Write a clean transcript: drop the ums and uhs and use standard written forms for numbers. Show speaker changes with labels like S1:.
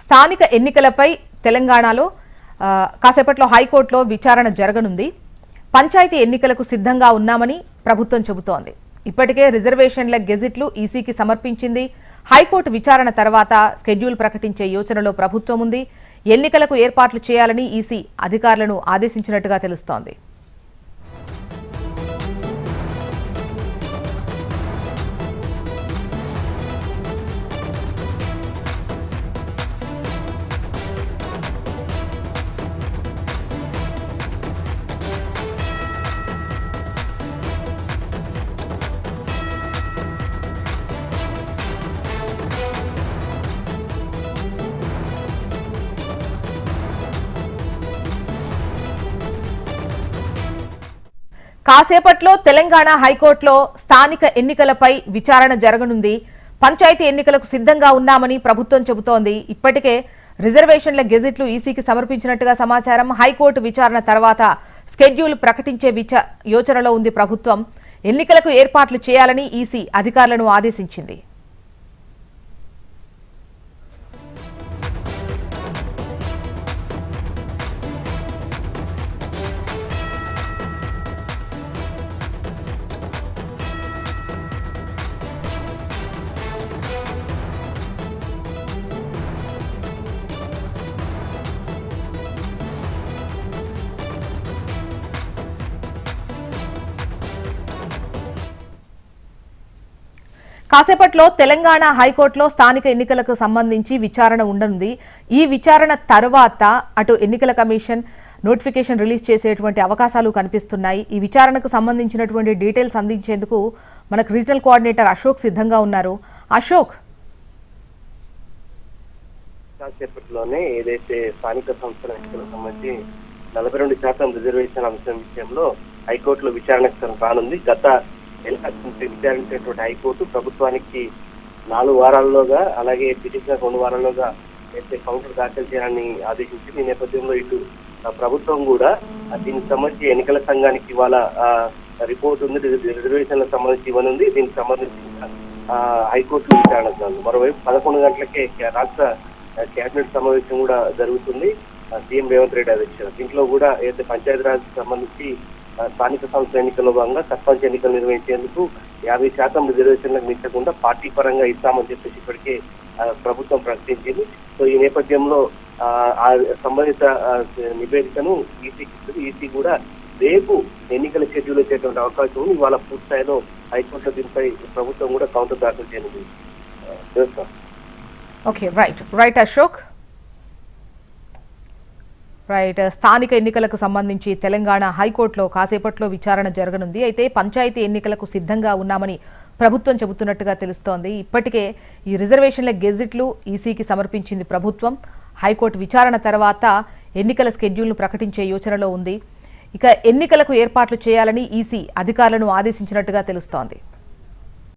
S1: స్థానిక ఎన్నికలపై తెలంగాణలో కాసేపట్లో హైకోర్టులో విచారణ జరగనుంది. పంచాయతీ ఎన్నికలకు సిద్ధంగా ఉన్నామని ప్రభుత్వం చెబుతోంది. ఇప్పటికే రిజర్వేషన్ల గెజిట్లు ఈసీకి సమర్పించింది. హైకోర్టు విచారణ తర్వాత స్కెడ్యూల్ ప్రకటించే యోచనలో ప్రభుత్వం ఉంది. ఎన్నికలకు ఏర్పాట్లు చేయాలని ఈసీ అధికారులను ఆదేశించినట్టుగా తెలుస్తోంది. కాసేపట్లో తెలంగాణ హైకోర్టులో స్థానిక ఎన్నికలపై విచారణ జరగనుంది. పంచాయతీ ఎన్నికలకు సిద్ధంగా ఉన్నామని ప్రభుత్వం చెబుతోంది. ఇప్పటికే రిజర్వేషన్ల గెజిట్లు ఈసీకి సమర్పించినట్టుగా సమాచారం. హైకోర్టు విచారణ తర్వాత స్కెడ్యూల్ ప్రకటించే యోచనలో ఉంది ప్రభుత్వం. ఎన్నికలకు ఏర్పాట్లు చేయాలని ఈసీ అధికారులను ఆదేశించింది. కాసేపట్లో తెలంగాణ హైకోర్టులో స్థానిక ఎన్నికలకు సంబంధించి విచారణ ఉండనుంది. ఈ విచారణ తర్వాత అటు ఎన్నికల కమిషన్ నోటిఫికేషన్ రిలీజ్ చేసేటువంటి అవకాశాలు కనిపిస్తున్నాయి. ఈ విచారణకు సంబంధించినటువంటి డీటెయిల్స్ అందించేందుకు మనకు రీజనల్ కోఆర్డినేటర్ అశోక్ సిద్ధంగా ఉన్నారు. అశోక్,
S2: కాసేపట్లోనే ఏదైతే స్థానిక సంస్థల ఎన్నికలకు సంబంధించి 42% రిజర్వేషన్ అంశం విషయంలో హైకోర్టులో విచారణకు రానుంది. గత విచారించినటువంటి హైకోర్టు ప్రభుత్వానికి 4 వారాల్లోగా అలాగే పిటిషన్ 2 వారాల్లోగా అయితే కౌంటర్ దాఖలు చేయాలని ఆదేశించింది. ఈ నేపథ్యంలో ఇటు ప్రభుత్వం కూడా దీనికి సంబంధించి ఎన్నికల సంఘానికి ఇవాళ రిపోర్ట్ ఉంది, రిజర్వేషన్లకు సంబంధించి ఇవ్వనుంది. దీనికి సంబంధించి హైకోర్టులో విచారణ. మరోవైపు 11 గంటలకే రాష్ట్ర కేబినెట్ సమావేశం కూడా జరుగుతుంది. సీఎం రేవంత్ రెడ్డి అధ్యక్షత. దీంట్లో కూడా ఏదైతే పంచాయతీరాజ్ సంబంధించి స్థానిక సంస్థల ఎన్నికల్లో భాగంగా సర్పంచ్ ఎన్నికలు నిర్వహించేందుకు 50% రిజర్వేషన్లకు మించకుండా పార్టీ పరంగా ఇస్తామని చెప్పేసి ఇప్పటికే ప్రభుత్వం ప్రకటించింది. సో ఈ నేపథ్యంలో సంబంధిత నివేదికను ఈసీ కూడా రైపు ఎన్నికల షెడ్యూల్ వచ్చేటువంటి అవకాశం ఉంది. ఇవాళ పూర్తి స్థాయిలో హైకోర్టులో దీనిపై ప్రభుత్వం కూడా కౌంటర్ దాఖలు చేయనుంది.
S1: Okay, right Ashok. స్థానిక ఎన్నికలకు సంబంధించి తెలంగాణ హైకోర్టులో కాసేపట్లో విచారణ జరగనుంది. అయితే పంచాయతీ ఎన్నికలకు సిద్ధంగా ఉన్నామని ప్రభుత్వం చెబుతున్నట్టుగా తెలుస్తోంది. ఇప్పటికే ఈ రిజర్వేషన్ల గెజిట్లు ఈసీకి సమర్పించింది ప్రభుత్వం. హైకోర్టు విచారణ తర్వాత ఎన్నికల స్కెడ్యూల్ను ప్రకటించే యోచనలో ఉంది. ఇక ఎన్నికలకు ఏర్పాట్లు చేయాలని ఈసీ అధికారులను ఆదేశించినట్టుగా తెలుస్తోంది.